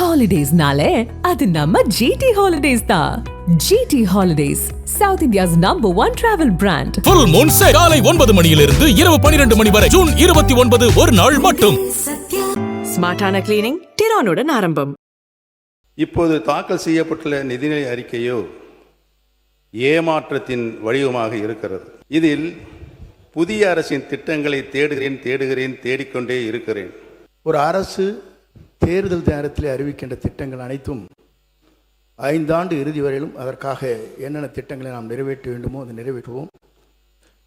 ஹாலிடேஸ்னாலே அது நம்ம ஜிடி ஹாலிடேஸ் தான். GT holidays, south India's #1 travel brand. Full moon sale காலை 9 மணியிலிருந்து இரவு 12 மணி வரை ஜூன் 29 ஒரு நாள் மட்டும். ஸ்மார்ட்டான கிளீனிங் டிரானுடன் ஆரம்பம். இப்போது தாக்கல் செய்யப்பட்டுள்ள நிதிநிலை அறிக்கையோ ஏமாற்றத்தின் வடிவமாக இருக்கிறது. இதில் புதிய அரசின் திட்டங்களை தேடிக்கொண்டே இருக்கிறேன். ஒரு அரசு தேர்தல் நேரத்தில் அறிவிக்கின்ற திட்டங்கள் அனைத்தும் 5 ஆண்டு இறுதி வரையிலும் அதற்காக என்னென்ன திட்டங்களை நாம் நிறைவேற்ற வேண்டுமோ அதை நிறைவேற்றுவோம்.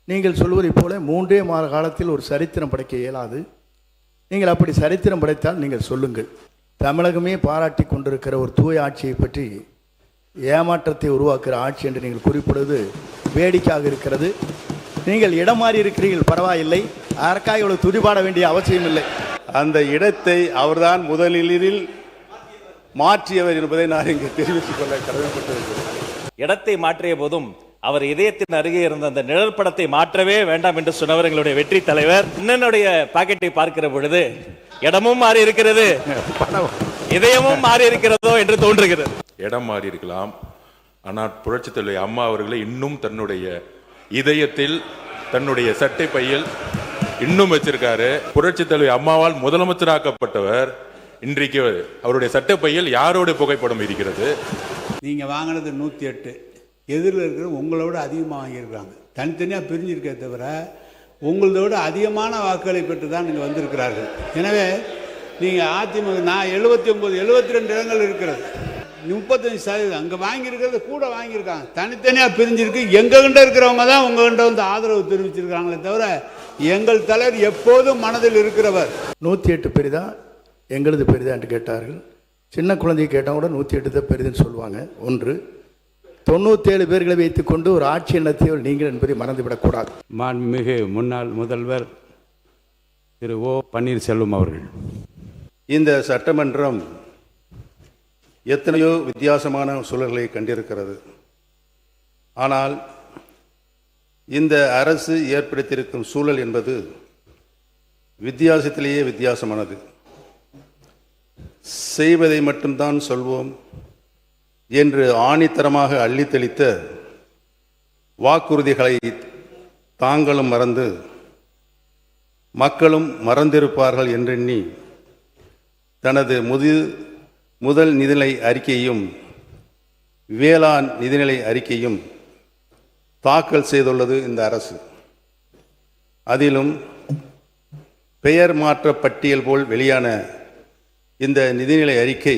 நீங்கள் சொல்வதைப் போல 3 மாத காலத்தில் ஒரு சரித்திரம் படைக்க இயலாது. நீங்கள் அப்படி சரித்திரம் படைத்தால் நீங்கள் சொல்லுங்கள். தமிழகமே பாராட்டி கொண்டிருக்கிற ஒரு தூய ஆட்சியை பற்றி ஏமாற்றத்தை உருவாக்குகிற ஆட்சி என்று நீங்கள் குறிப்பிடுவது வேடிக்கையாக இருக்கிறது. நீங்கள் இடம் மாறி இருக்கிறீர்கள், பரவாயில்லை, அதற்காக இவ்வளவு துதிபாட வேண்டிய அவசியம் இல்லை. அந்த இடத்தை அவர்தான் முதலில் மாற்றியவர் என்பதை நான் இங்கு தெரிவித்துக் கொள்ள கடமைப்பட்டிருக்கிறேன். இடத்தை மாற்றிய போதும் அவர் இதயத்தின் அருகே இருந்த அந்த நிழல் படத்தை மாற்றவே வேண்டாம் என்று சொன்னவர் எங்களுடைய வெற்றி தலைவர். இன்னனுடைய பாக்கெட்டை பார்க்கிற பொழுது இடமும் மாறி இருக்கிறது, இதயமும் மாறி இருக்கிறதோ என்று தோன்றுகிறது. இடம் மாறி இருக்கலாம், ஆனால் புரட்சி தலைவி அம்மா அவர்களை இன்னும் தன்னுடைய இதயத்தில், தன்னுடைய சட்டை பையில் இன்னும் வச்சிருக்காரு. புரட்சி தலைவி அம்மாவால் முதலமைச்சராக்கப்பட்டவர் இன்றைக்கு அவருடைய சட்டை பையில் யாரோட புகைப்படம் இருக்கிறது? நீங்க வாங்கினது 108, எதிரில் இருக்கிற உங்களோட அதிகமாக வாங்கியிருக்கிறாங்க. தனித்தனியாக பிரிஞ்சிருக்கே தவிர உங்களோட அதிகமான வாக்குகளை பெற்று தான் நீங்கள் வந்திருக்கிறார்கள். எனவே நீங்கள் அதிமுக, நான் 79, 72 இடங்கள் இருக்கிறது, 35% அங்கே வாங்கியிருக்கிறது கூட வாங்கியிருக்காங்க. தனித்தனியாக பிரிஞ்சிருக்கு. எங்ககிட்ட இருக்கிறவங்க தான் உங்ககிட்ட வந்து ஆதரவு தெரிவிச்சிருக்காங்களே தவிர எங்கள் தலைவர் எப்போதும் மனதில் இருக்கிறவர். 108 பெரிதா எங்களது பெரிதா என்று கேட்டார்கள். சின்ன குழந்தையை கேட்டால் கூட 108 தான் பெரிதுன்னு சொல்லுவாங்க. ஒன்று, 97 பேர்களை வைத்துக்கொண்டு ஒரு ஆட்சி நடத்தியவர் நீங்கள் என்பதை மறந்துவிடக்கூடாது. மாண்புமிகு முன்னாள் முதல்வர் திரு ஓ பன்னீர்செல்வம் அவர்கள். இந்த சட்டமன்றம் எத்தனையோ வித்தியாசமான சூழல்களை கண்டிருக்கிறது. ஆனால் இந்த அரசு ஏற்படுத்தியிருக்கும் சூழல் என்பது வித்தியாசத்திலேயே வித்தியாசமானது. செய்வதை மட்டும்தான் சொல்வோம் என்று ஆணித்தரமாக அள்ளித்தளித்த வாக்குறுதிகளை தாங்களும் மறந்து மக்களும் மறந்திருப்பார்கள் என்றெண்ணி தனது முதல் நிதிநிலை அறிக்கையும் வேளாண் நிதிநிலை அறிக்கையும் தாக்கல் செய்துள்ளது இந்த அரசு. அதிலும் பெயர் மாற்ற பட்டியல் போல் வெளியான இந்த நிதிநிலை அறிக்கை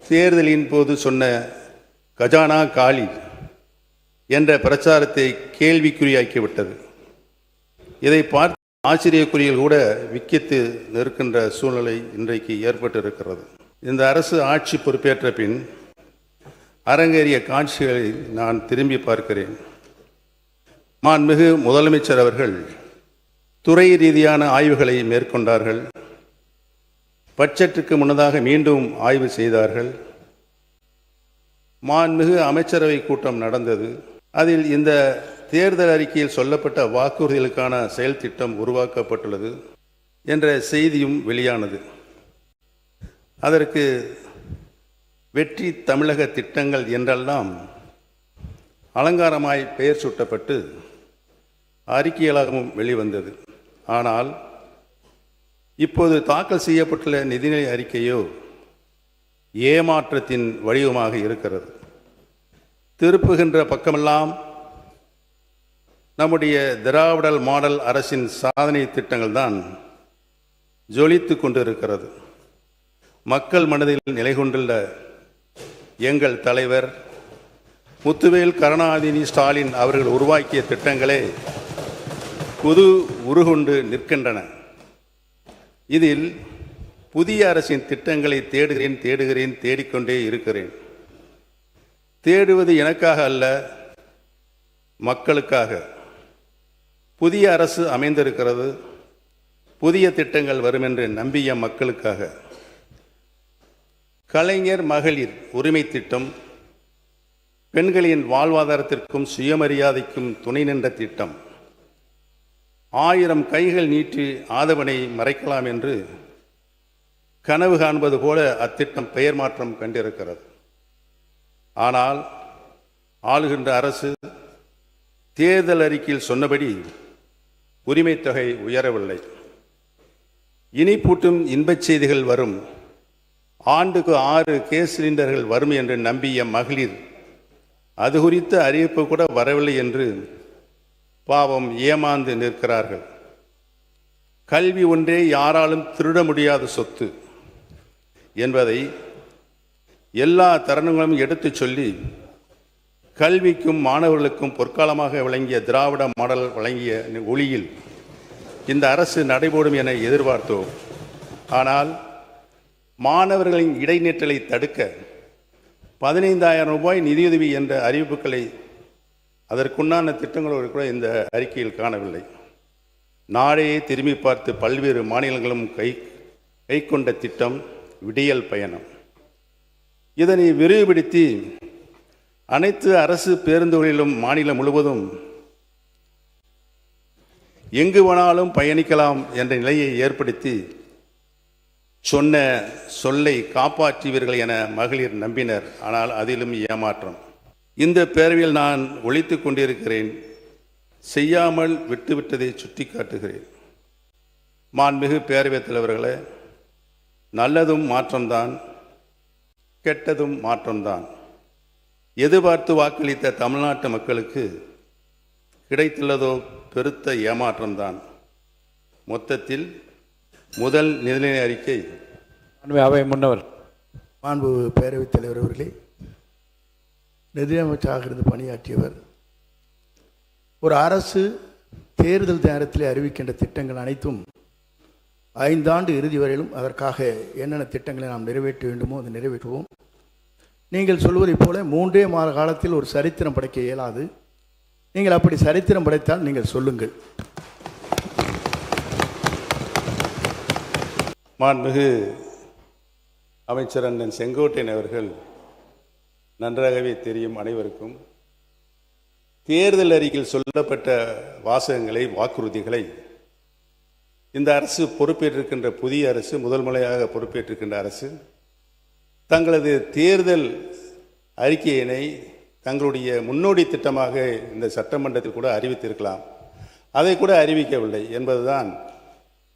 தேர்தலின் போது சொன்ன கஜானா காலி என்ற பிரச்சாரத்தை கேள்விக்குறியாக்கிவிட்டது. இதை பார்த்து ஆச்சரியக்குறிகள் கூட விக்கித்து நிற்கின்ற சூழ்நிலை இன்றைக்கு ஏற்பட்டிருக்கிறது. இந்த அரசு ஆட்சி பொறுப்பேற்ற பின் அரங்கேறிய காட்சிகளை நான் திரும்பி பார்க்கிறேன். மாண்புமிகு முதலமைச்சர் அவர்கள் துறை ரீதியான ஆய்வுகளை மேற்கொண்டார்கள். பட்ஜெட்டுக்கு முன்னதாக மீண்டும் ஆய்வு செய்தார்கள். மாண்புமிகு அமைச்சரவை கூட்டம் நடந்தது. அதில் இந்த தேர்தல் அறிக்கையில் சொல்லப்பட்ட வாக்குறுதிகளுக்கான செயல் திட்டம் உருவாக்கப்பட்டுள்ளது என்ற செய்தியும் வெளியானது. அதற்கு வெற்றி தமிழக திட்டங்கள் என்றெல்லாம் அலங்காரமாய் பெயர் சூட்டப்பட்டு அறிக்கைகளாகவும் வெளிவந்தது. ஆனால் இப்போது தாக்கல் செய்யப்பட்டுள்ள நிதிநிலை அறிக்கையோ ஏமாற்றத்தின் வடிவமாக இருக்கிறது. திருப்புகின்ற பக்கமெல்லாம் நம்முடைய திராவிடல் மாடல் அரசின் சாதனை திட்டங்கள் தான் ஜொலித்து கொண்டிருக்கிறது. மக்கள் மனதில் நிலை கொண்டுள்ள எங்கள் தலைவர் முத்துவேல் கருணாநிதி ஸ்டாலின் அவர்கள் உருவாக்கிய திட்டங்களே புது உருகொண்டு நிற்கின்றன. இதில் புதிய அரசின் திட்டங்களை தேடிக்கொண்டே இருக்கிறேன். தேடுவது எனக்காக அல்ல, மக்களுக்காக. புதிய அரசு அமைந்திருக்கிறது, புதிய திட்டங்கள் வரும் என்று நம்பிய மக்களுக்காக. கலைஞர் மகளிர் உரிமை திட்டம் பெண்களின் வாழ்வாதாரத்திற்கும் சுயமரியாதைக்கும் துணை நின்ற திட்டம். 1000 கைகள் நீட்டி ஆதவனை மறைக்கலாம் என்று கனவு காண்பது போல அத்திட்டம் பெயர் மாற்றம் கண்டிருக்கிறது. ஆனால் ஆளுகின்ற அரசு தேர்தல் அறிக்கையில் சொன்னபடி உரிமை தொகை உயரவில்லை. இனிப்பூட்டும் இன்பச் செய்திகள் வரும், ஆண்டுக்கு 6 கேஸ் சிலிண்டர்கள் வரும் என்று நம்பிய மகளிர் அது குறித்த அறிவிப்பு கூட வரவில்லை என்று பாவம் ஏமாந்து நிற்கிறார்கள். கல்வி ஒன்றே யாராலும் திருட முடியாத சொத்து என்பதை எல்லா தருணங்களும் எடுத்துச் சொல்லி கல்விக்கும் மாணவர்களுக்கும் பொற்காலமாக விளங்கிய திராவிட மாடல் வழங்கிய ஒளியில் இந்த அரசு நடைபோடும் என எதிர்பார்த்தோம். ஆனால் மாணவர்களின் இடைநிற்றலை தடுக்க 15,000 ரூபாய் நிதியுதவி என்ற அறிவிப்புகளை அதற்குண்டான திட்டங்களோடு கூட இந்த அறிக்கையில் காணவில்லை. நாடே திரும்பி பார்த்து பல்வேறு மாநிலங்களும் கை கொண்ட திட்டம் விடியல் பயணம். இதனை விரிவுபடுத்தி அனைத்து அரசு பேருந்துகளிலும் மாநிலம் முழுவதும் எங்கு வேணாலும் பயணிக்கலாம் என்ற நிலையை ஏற்படுத்தி சொன்ன சொல்லை காப்பாற்றுவீர்கள் என மகளிர் நம்பினர். ஆனால் அதிலும் ஏமாற்றம். இந்த பேரவையில் நான் ஒழித்து கொண்டிருக்கிறேன், செய்யாமல் விட்டுவிட்டதை சுட்டி காட்டுகிறேன். மாண்புமிகு பேரவைத் தலைவர்களே, நல்லதும் மாற்றம்தான், கெட்டதும் மாற்றம்தான். எதிர்பார்த்து வாக்களித்த தமிழ்நாட்டு மக்களுக்கு கிடைத்துள்ளதோ பெருத்த ஏமாற்றம்தான். மொத்தத்தில் முதல் நிதிநிலை அறிக்கை. அவை முன்னவர் மாண்பு பேரவைத் தலைவர் அவர்களே, நிதியமைச்சராக இருந்து பணியாற்றியவர். ஒரு அரசு தேர்தல் நேரத்தில் அறிவிக்கின்ற திட்டங்கள் அனைத்தும் 5 ஆண்டு இறுதி வரையிலும் அதற்காக என்னென்ன திட்டங்களை நாம் நிறைவேற்ற வேண்டுமோ அதை நிறைவேற்றுவோம். நீங்கள் சொல்வதைப் போல 3 மாத காலத்தில் ஒரு சரித்திரம் படைக்க இயலாது. நீங்கள் அப்படி சரித்திரம் படைத்தால் நீங்கள் சொல்லுங்கள். மாண்புமிகு அமைச்சர் அண்ணன் செங்கோட்டையன் அவர்கள் நன்றாகவே தெரியும் அனைவருக்கும், தேர்தல் அறிக்கையில் சொல்லப்பட்ட வாசகங்களை, வாக்குறுதிகளை இந்த அரசு பொறுப்பேற்றிருக்கின்ற புதிய அரசு, முதல் முறையாக பொறுப்பேற்றிருக்கின்ற அரசு தங்களது தேர்தல் அறிக்கையினை தங்களுடைய முன்னோடி திட்டமாக இந்த சட்டமன்றத்தில் கூட அறிவித்திருக்கலாம். அதை கூட அறிவிக்கவில்லை என்பதுதான்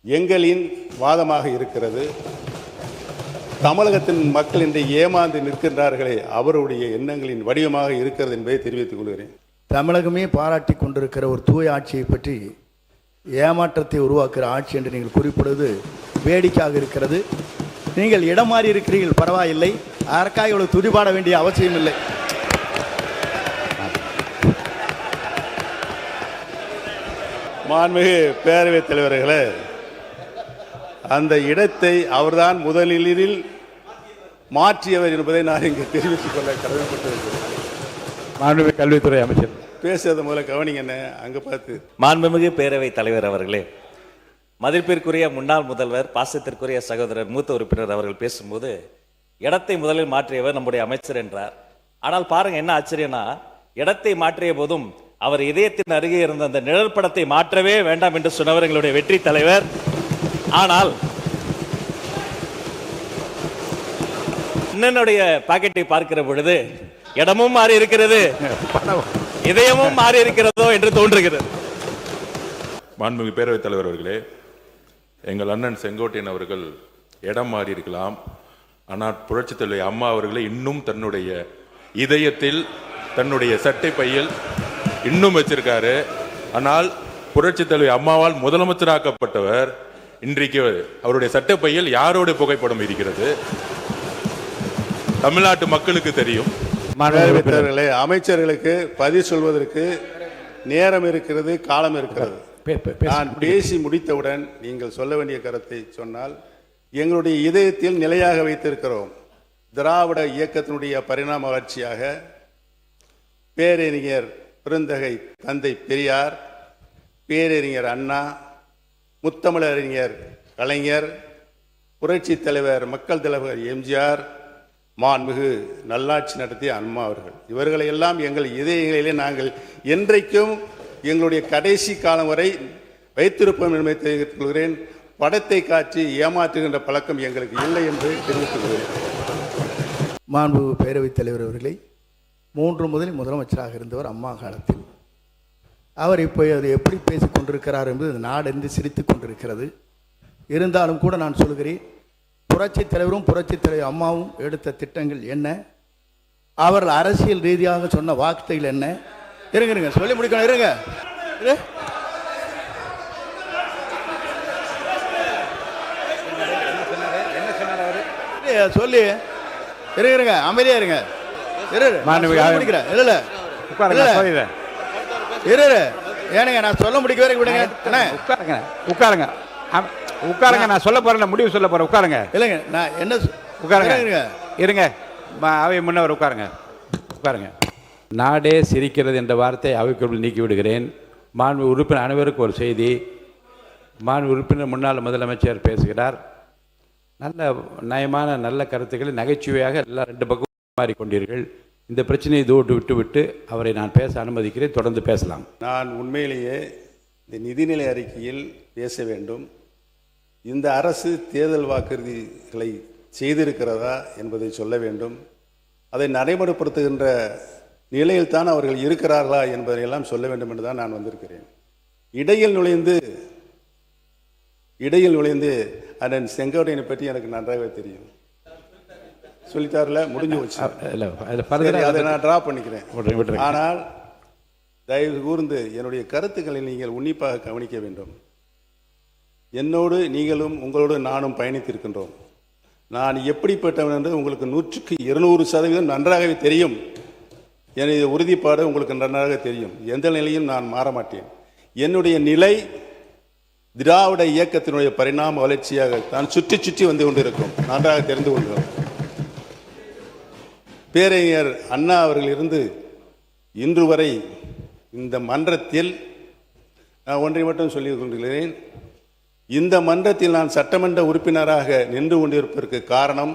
எங்களின் வாதமாக இருக்கிறது. தமிழகத்தின் மக்கள் இன்று ஏமாந்து நிற்கின்றார்களே, அவருடைய எண்ணங்களின் வடிவமாக இருக்கிறது என்பதை தெரிவித்துக் கொள்கிறேன். தமிழகமே பாராட்டி கொண்டிருக்கிற ஒரு தூய ஆட்சியை பற்றி ஏமாற்றத்தை உருவாக்குகிற ஆட்சி என்று நீங்கள் குறிப்பிடுவது வேடிக்கையாக இருக்கிறது. நீங்கள் இடம் மாறி இருக்கிறீர்கள், பரவாயில்லை, அதற்காக இவ்வளவு துதிபாட வேண்டிய அவசியம் இல்லை. மாண்புமிகு பேரவைத் தலைவர்களே, அந்த இடத்தை அவர்தான் முதலில் மாற்றியவர் என்பதை நான் இங்கு தெரிவித்துக் கொள்ள கடமைப்பட்டிருக்கிறேன். மாண்புமிகு கல்வித்துறை அமைச்சர் பேசுறது முதல்ல கவனிங்க. என்ன அங்க பார்த்து. மாண்புமிகு பேரவைத் தலைவர் அவர்களே, மதிப்பிற்குரிய முன்னாள் முதல்வர், பாசத்திற்குரிய சகோதரர் மூத்த உறுப்பினர் அவர்கள் பேசும்போது இடத்தை முதலில் மாற்றியவர் நம்முடைய அமைச்சர் என்றார். ஆனால் பாருங்க என்ன ஆச்சரியம்னா, இடத்தை மாற்றிய போதும் அவர் இதயத்தின் அருகே இருந்த அந்த நிழல் படத்தை மாற்றவே வேண்டாம் என்று சொன்னவர் எங்களுடைய வெற்றி தலைவர். ஆனால் அண்ணனுடைய பாக்கெட்டை பார்க்கிற பொழுது இடமும் மாறி இருக்கிறது, இதயமும் மாறி இருக்கிறதோ என்று தோன்றுகிறது. மாண்புமிகு பேரவைத் தலைவர் அவர்களே, எங்கள் அண்ணன் செங்கோட்டையன் அவர்கள் இடம் மாறி இருக்கலாம், ஆனால் புரட்சித் தலைவி அம்மா அவர்களை இன்னும் தன்னுடைய இதயத்தில், தன்னுடைய சட்டை பையில் இன்னும் வச்சிருக்காரு. ஆனால் புரட்சித் தலைவி அம்மாவால் முதலமைச்சராக்கப்பட்டவர் இன்றைக்கு அவருடைய சட்டை பையில் யாரோட புகைப்படம் இருக்கிறது தமிழ்நாட்டு மக்களுக்கு தெரியும். அமைச்சர்களுக்கு பதில் சொல்வதற்கு நேரம் இருக்கிறது, காலம் இருக்கிறது. நான் பேசி முடித்தவுடன் நீங்கள் சொல்ல வேண்டிய கருத்தை சொன்னால், எங்களுடைய இதயத்தில் நிலையாக வைத்திருக்கிறோம். திராவிட இயக்கத்தினுடைய பரிணாம வளர்ச்சியாக பேரறிஞர் பெருந்தகை தந்தை பெரியார், பேரறிஞர் அண்ணா, முத்தமிழறிஞர் கலைஞர், புரட்சி தலைவர் மக்கள் தலைவர் எம்ஜிஆர், மாண்புமிகு நல்லாட்சி நடத்திய அம்மா அவர்கள், இவர்களை எல்லாம் எங்கள் இதயங்களிலே நாங்கள் என்றைக்கும் எங்களுடைய கடைசி காலம் வரை வைத்திருப்போம் என்பதை தெரிவித்துக் கொள்கிறேன். படத்தை காட்சி ஏமாற்றுகின்ற பழக்கம் எங்களுக்கு இல்லை என்று தெரிவித்துள்ளது. மாண்பு பேரவைத் தலைவர் அவர்களை 3 முதலில் முதலமைச்சராக இருந்தவர் அம்மா காலத்தில். அவர் இப்போ அது எப்படி பேசிக் கொண்டிருக்கிறார் என்பது இந்த நாடென்று சிரித்து கொண்டிருக்கிறது. இருந்தாலும் கூட நான் சொல்கிறேன், புரட்சித் தலைவரும் புரட்சித் தலைவர் அம்மாவும் எடுத்த திட்டங்கள் என்ன, அவர்கள் அரசியல் ரீதியாக சொன்ன வார்த்தைகள் என்ன? இருங்க சொல்லி முடிக்கணும். இருங்க சொல்லி இருங்க அமைதியா இருங்க. ஏனுங்க நான் சொல்ல முடிக்க வரைக்கும் விடுங்க. உட்காருங்க உட்காருங்க, நான் சொல்ல போறேன், முடிவு சொல்ல போறேன். உட்காருங்க. இல்லைங்க நான் என்ன உட்காருங்க. இருங்க அவை முன்னவர் உட்காருங்க. நாடே சிரிக்கிறது என்ற வார்த்தை அவைக்குள் நீக்கி விடுகிறேன். மாண்பு உறுப்பினர் அனைவருக்கும் ஒரு செய்தி. மாண்பு உறுப்பினர் முன்னாள் முதலமைச்சர் பேசுகிறார். நல்ல நயமான நல்ல கருத்துக்களை நகைச்சுவையாக எல்லாம் 2 பக்கம் மாறிக்கொண்டீர்கள். இந்த பிரச்சனையை விட்டு அவரை நான் பேச அனுமதிக்கிறேன். தொடர்ந்து பேசலாம். நான் உண்மையிலேயே இந்த நிதிநிலை அறிக்கையில் பேச வேண்டும். இந்த அரசு தேர்தல் வாக்குறுதிகளை செய்திருக்கிறதா என்பதை சொல்ல வேண்டும். அதை நடைமுறைப்படுத்துகின்ற நிலையில்தான் அவர்கள் இருக்கிறார்களா என்பதையெல்லாம் சொல்ல வேண்டும் என்று தான் நான் வந்திருக்கிறேன். இடையில் நுழைந்து அண்ணன் செங்கோட்டையனை பற்றி எனக்கு நன்றாகவே தெரியும். சொல்லித்தாரில் முடிஞ்சு வச்சு அதை நான் ட்ரா பண்ணிக்கிறேன். ஆனால் தயவு கூர்ந்து என்னுடைய கருத்துக்களை நீங்கள் உன்னிப்பாக கவனிக்க வேண்டும். என்னோடு நீங்களும் உங்களோடு நானும் பயணித்திருக்கின்றோம். நான் எப்படிப்பட்டவன் என்று உங்களுக்கு 100% நன்றாகவே தெரியும். என்னுடைய உறுதிப்பாடு உங்களுக்கு நன்றாக தெரியும். எந்த நிலையும் நான் மாற மாட்டேன். என்னுடைய நிலை திராவிட இயக்கத்தினுடைய பரிணாம வளர்ச்சியாக தான் சுற்றி வந்து கொண்டிருக்கும். நன்றாக தெரிந்து கொள்கிறோம். பேரறிஞர் அண்ணா அவர்கள் இருந்து இன்று வரை இந்த மன்றத்தில் நான் ஒன்றை மட்டும் சொல்லிக் கொண்டிருக்கிறேன். இந்த மன்றத்தில் நான் சட்டமன்ற உறுப்பினராக நின்று கொண்டிருப்பதற்கு காரணம்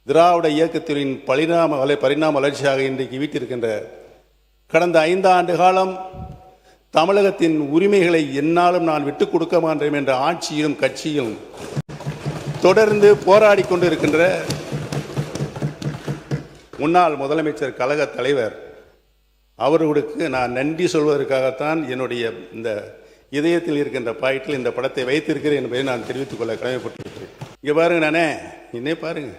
திராவிட இயக்கத்தின் பரிணாம வளர்ச்சியாக இன்றைக்கு வீட்டிருக்கின்ற கடந்த 5 ஆண்டு காலம் தமிழகத்தின் உரிமைகளை என்னாலும் நான் விட்டுக் கொடுக்க மாட்டேன் என்ற ஆட்சியிலும் கட்சியும் தொடர்ந்து போராடி கொண்டிருக்கின்ற முன்னாள் முதலமைச்சர் கழக தலைவர் அவர்களுக்கு நான் நன்றி சொல்வதற்காகத்தான் என்னுடைய இந்த இதயத்தில் இருக்கின்ற பாயிண்டில் இந்த படத்தை வைத்திருக்கிறேன் என்பதை நான் தெரிவித்துக் கொள்ள கடமைப்பட்டிருக்கிறேன். இங்கே பாருங்க, நானே இன்னே பாருங்க.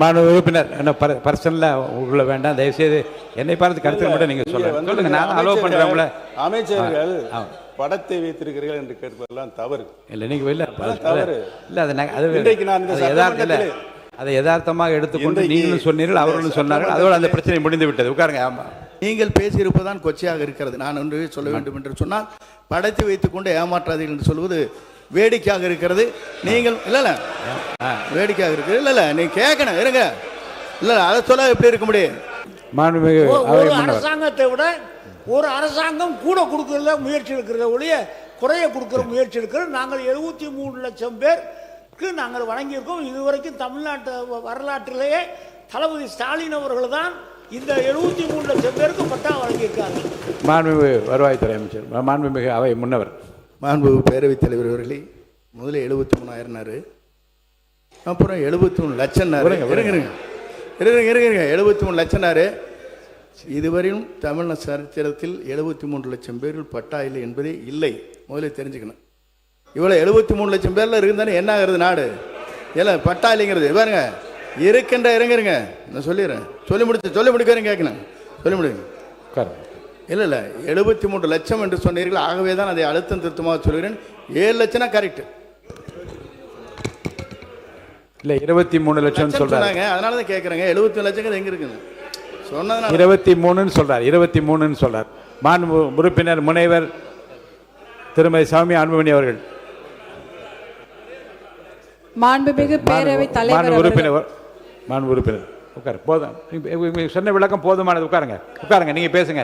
மாணவ உறுப்பினர் என்ன பர்சனலாக உள்ள வேண்டாம், தயவுசெய்து என்னை பார்த்து கருத்து மட்டும் நீங்கள் சொல்லுங்க. நான் அலோவ் பண்ணுறவங்கள அமைச்சர்கள் படத்தை வைத்திருக்கிறீர்கள் என்று கேட்பதெல்லாம் தவறு இல்லை. நீங்கள் வெளில தவறு இல்லை. அது அதை யதார்த்தமாக எடுத்துக்கொண்டு நீங்களும் சொன்னீர்கள், அவர்களும் சொன்னார்கள். அதோடு அந்த பிரச்சனை முடிந்து விட்டது. உட்காருங்க. ஆமாம், நீங்கள் பேசியிருப்பதான் கொச்சையாக இருக்கிறது. நான் ஒன்று சொல்ல வேண்டும் என்று சொன்னால், படத்தை வைத்துக்கொண்டு ஏமாற்றாதீர்கள் என்று சொல்வது வேடிக்கையாக இருக்கிறது. நீங்கள் இல்லை வேடிக்கையாக இருக்கிறது. இல்லை நீங்க கேட்கணும். இருங்க. இல்லை அதை சொல்ல எப்படி இருக்க முடியும்? அரசாங்கத்தை விட ஒரு அரசாங்கம் கூட கொடுக்கறத முயற்சி இருக்கிறத ஒழிய குறைய கொடுக்கிற முயற்சி இருக்கிறது. நாங்கள் 73 லட்சம் பேருக்கு நாங்கள் வழங்கியிருக்கோம். இதுவரைக்கும் தமிழ்நாட்டு வரலாற்றிலேயே தளபதி ஸ்டாலின் அவர்கள் தான் இந்த 73 லட்சம் பேருக்கு பட்டா வழங்கியிருக்காங்க. மாண்புமிகு வருவாய்த்துறை அமைச்சர், மாண்புமிகு அவை முன்னவர், மாண்பு பேரவைத் தலைவர் அவர்களே, முதல்ல 73,000 அப்புறம் 73 லட்சம் 73 லட்சம். இதுவரையும் தமிழ் சரித்திரத்தில் 73 லட்சம் பேர்கள் பட்டா இல்லை என்பதே இல்லை. முதல்ல தெரிஞ்சுக்கணும். இவ்வளோ 73 லட்சம் பேரில் இருந்தானே என்ன ஆகுறது நாடு? இல்லை பட்டா இல்லைங்கிறது பாருங்க இருக்கின்ற. இருங்க நான் சொல்லிடுறேன். சொல்லி முடிக்கிறேன் கேட்கணும். சொல்லி முடியுங்க. இல்லை 73 லட்சம் என்று சொன்னீர்கள். ஆகவே தான் அதை அழுத்தம் திருத்தமாக சொல்கிறேன். 7 லட்சம்னா கரெக்ட் இல்லை. 23 லட்சம் சொல்றாங்க. அதனால தான் கேட்குறேங்க. 73 லட்சம் எங்க இருக்குங்க சொன்னதுனால 23 சொல்றார். 23 சொல்றார். மாண்பு உறுப்பினர் முனைவர் திருமதி சௌமியா அன்புமணி அவர்கள். மாண்புமிகு பேரவைத் தலைவர் உறுப்பினர் உட்காரு. போதும், சொன்ன விளக்கம் போதுமானது. உட்காருங்க. நீங்க பேசுங்க.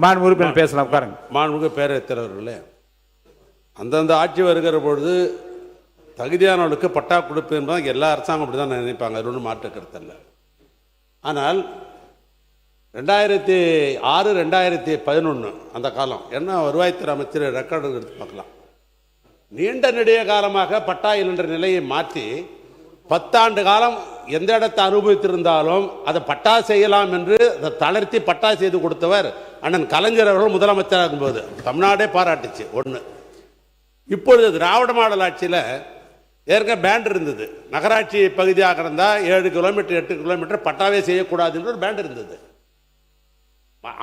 மாண்பு உறுப்பினர் பேசலாம். உட்காருங்க. மாண்புமிகு பேரவைத் தலைவர்களே, அந்தந்த ஆட்சி வருகிற பொழுது தகுதியானவர்களுக்கு பட்டா கொடுப்பேன் தான் எல்லா அரசாங்கம் அப்படி தான் நினைப்பாங்க. அது ஒன்றும் மாற்று கருத்தல்ல. ஆனால் 2006, 2011 அந்த காலம் என்ன வருவாய்த்துறை அமைச்சர் ரெக்கார்டு எடுத்து பார்க்கலாம். நீண்ட நெடிய காலமாக பட்டா என்ற நிலையை மாற்றி 10 ஆண்டு காலம் எந்த இடத்தை அனுபவித்திருந்தாலும் அதை பட்டா செய்யலாம் என்று அதை தளர்த்தி பட்டா செய்து கொடுத்தவர் அண்ணன் கலைஞர் அவர்கள் முதலமைச்சராக இருக்கும்போது தமிழ்நாடே பாராட்டுச்சு. ஒன்று, இப்பொழுது திராவிட மாடல் ஆட்சியில் ஏற்கனவே பேண்ட் இருந்தது. நகராட்சி பகுதியாக இருந்தால் 7 கிலோமீட்டர் 8 கிலோமீட்டர் பட்டாவே செய்யக்கூடாது என்று ஒரு பேண்ட் இருந்தது.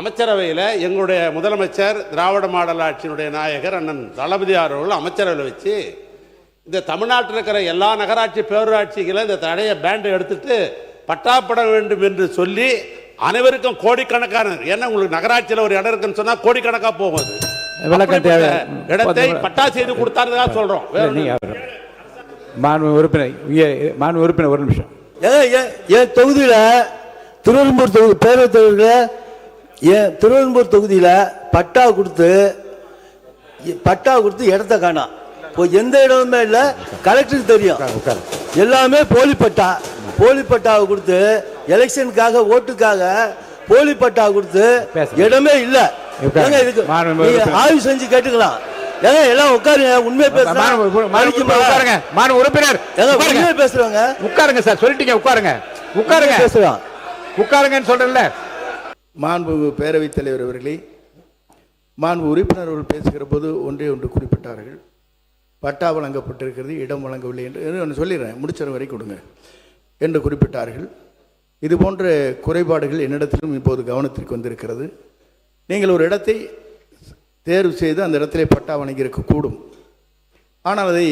அமைச்சரவையில் எங்களுடைய முதலமைச்சர் திராவிட மாடல் ஆட்சியினுடைய நாயகர் அண்ணன் தளபதி அவர்கள் அமைச்சரவையில் வச்சு இந்த தமிழ்நாட்டில் இருக்கிற எல்லா நகராட்சி பேரூராட்சிகளை இந்த தடைய பேண்டை எடுத்துட்டு பட்டாப்பட வேண்டும் என்று சொல்லி அனைவருக்கும் கோடிக்கணக்கான, ஏன்னா உங்களுக்கு நகராட்சியில் ஒரு இடம் இருக்குன்னு சொன்னால் கோடிக்கணக்காக போகும். இடத்தை பட்டா செய்து கொடுத்தாருக்காக சொல்கிறோம். மாண்பு உறுப்பினர் ஒரு நிமிஷம். என் தொகுதியில் திருவெரும்பூர் தொகுதி பேரவைத் தொகுதியில் திருவெரும்பூர் தொகுதியில் பட்டா கொடுத்து இடத்த காணோம். இப்போ எந்த இடமுமே இல்லை. கலெக்டருக்கு தெரியும். எல்லாமே போலி பட்டாவை கொடுத்து எலெக்ஷனுக்காக ஓட்டுக்காக போலி பட்டா கொடுத்து இடமே இல்லை. இதுக்கு ஆய்வு செஞ்சு கேட்டுக்கலாம். ஏங்க எல்லாம் உட்காருங்க. உண்மையை பேசுறாங்க. உட்காருங்க சார், சொல்லிட்டீங்க. உட்காருங்க பேசுறான். உட்காருங்கன்னு சொல்றேன்ல. மாண்பு பேரவைத் தலைவர் அவர்களே, மாண்பு உறுப்பினர் அவர்கள் பேசுகிற போது ஒன்று குறிப்பிட்டார்கள். பட்டா வழங்கப்பட்டிருக்கிறது, இடம் வழங்கவில்லை என்று சொல்லிடுறேன், முடிச்ச வரை கொடுங்க என்று குறிப்பிட்டார்கள். இது போன்ற குறைபாடுகள் என்னிடத்திலும் இப்போது கவனத்திற்கு வந்திருக்கிறது. நீங்கள் ஒரு இடத்தை தேர்வு செய்து அந்த இடத்திலே பட்டா வழங்கியிருக்கக்கூடும். ஆனால் அதை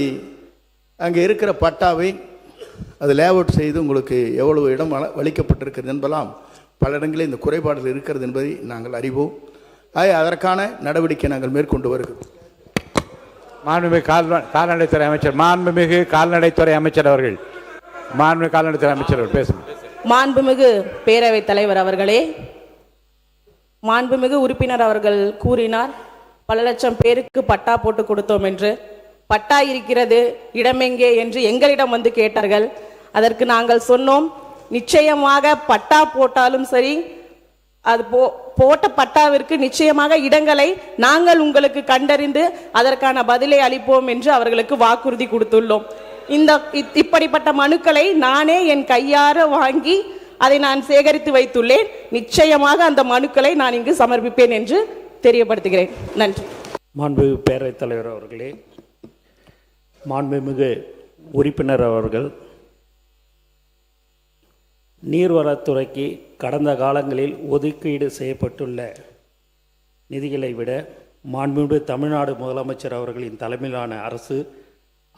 அங்கே இருக்கிற பட்டாவை அது லேஅவுட் செய்து உங்களுக்கு எவ்வளவு இடம் அளிக்கப்பட்டிருக்கிறது என்பதெல்லாம் பல இடங்களில் இந்த குறைபாடுகள் இருக்கிறது என்பதை நாங்கள் அறிவோம். அதற்கான நடவடிக்கை நாங்கள் மேற்கொண்டு வருகிறோம். மாண்புமிகு கால்நடைத்துறை அமைச்சர் அவர்கள் பேசும். மாண்புமிகு பேரவைத் தலைவர் அவர்களே, மாண்புமிகு உறுப்பினர் அவர்கள் கூறினார் பல லட்சம் பேருக்கு பட்டா போட்டு கொடுத்தோம் என்று. பட்டா இருக்கிறது, இடமெங்கே என்று எங்களிடம் வந்து கேட்டார்கள். அதற்கு நாங்கள் சொன்னோம், நிச்சயமாக பட்டா போட்டாலும் சரி, அது போட்ட பட்டாவிற்கு நிச்சயமாக இடங்களை நாங்கள் உங்களுக்கு கண்டறிந்து அதற்கான பதிலை அளிப்போம் என்று அவர்களுக்கு வாக்குறுதி கொடுத்துள்ளோம். இப்படிப்பட்ட மனுக்களை நானே என் கையார வாங்கி அதை நான் சேகரித்து வைத்துள்ளேன். நிச்சயமாக அந்த மனுக்களை நான் இங்கு சமர்ப்பிப்பேன் என்று தெரியப்படுத்துகிறேன். நன்றி. மாண்புமிகு பேரவைத் தலைவர் அவர்களே, மாண்புமிகு உறுப்பினர் அவர்கள், நீர்வளத்துறைக்கு கடந்த காலங்களில் ஒதுக்கீடு செய்யப்பட்டுள்ள நிதிகளை விட மாண்புமிகு தமிழ்நாடு முதலமைச்சர் அவர்களின் தலைமையிலான அரசு